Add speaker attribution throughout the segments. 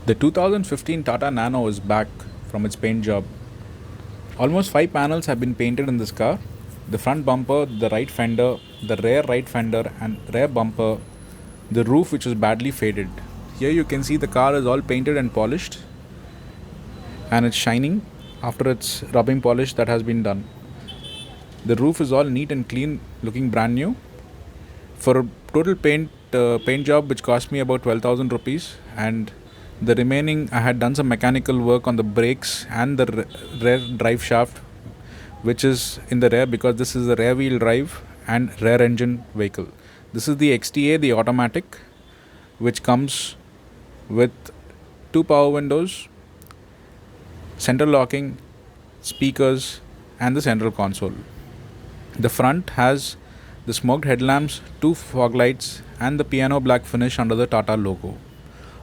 Speaker 1: The 2015 Tata Nano is back from its paint job. Almost 5 panels have been painted in this car. The front bumper, the right fender, the rear right fender and rear bumper, the roof which was badly faded. Here you can see the car is all painted and polished and it's shining after its rubbing polish that has been done. The roof is all neat and clean, looking brand new. For a total paint job which cost me about 12,000 rupees, and the remaining I had done some mechanical work on the brakes and the rear drive shaft, which is in the rear because this is a rear wheel drive and rear engine vehicle. This is the XTA, the automatic, which comes with 2 power windows, central locking, speakers and the central console. The front has the smoked headlamps, 2 fog lights and the piano black finish under the Tata logo.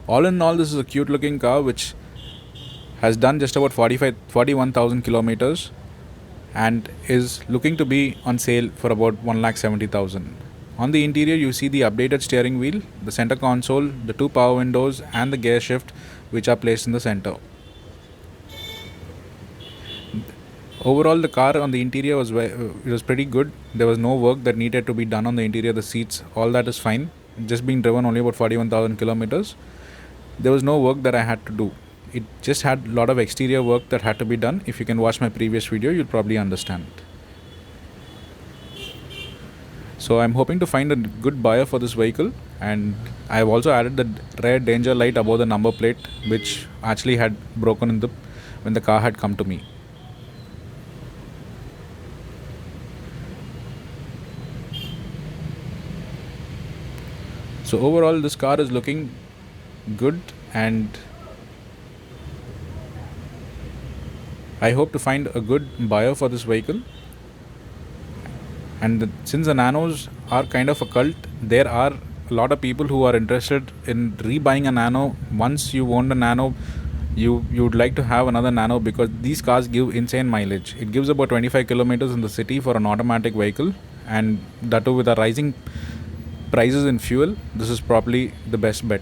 Speaker 1: All in all, this is a cute looking car which has done just about 41,000 kilometers and is looking to be on sale for about 1,70,000. On the interior you see the updated steering wheel, the center console, the 2 power windows and the gear shift which are placed in the center. Overall, the car on the interior was pretty good. There was no work that needed to be done on the interior, the seats, all that is fine. Just being driven only about 41,000 kilometers. There was no work that I had to do. It just had a lot of exterior work that had to be done. If you can watch my previous video, you'll probably understand. So I'm hoping to find a good buyer for this vehicle, and I have also added the rear danger light above the number plate, which actually had broken when the car had come to me. So overall, this car is looking good, and I hope to find a good buyer for this vehicle. And since the Nanos are kind of a cult, there are a lot of people who are interested in rebuying a Nano. Once you own a Nano, you would like to have another Nano because these cars give insane mileage. It gives about 25 kilometers in the city for an automatic vehicle, and that too with the rising prices in fuel, this is probably the best bet.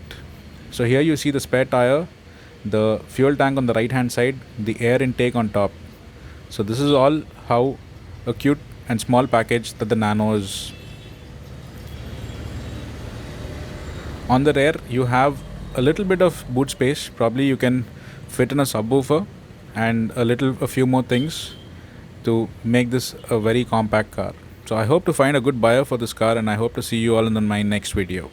Speaker 1: So here you see the spare tire, the fuel tank on the right hand side, the air intake on top. So this is all how a cute and small package that the Nano is. On the rear you have a little bit of boot space. Probably you can fit in a subwoofer and a few more things to make this a very compact car. So I hope to find a good buyer for this car, and I hope to see you all in my next video.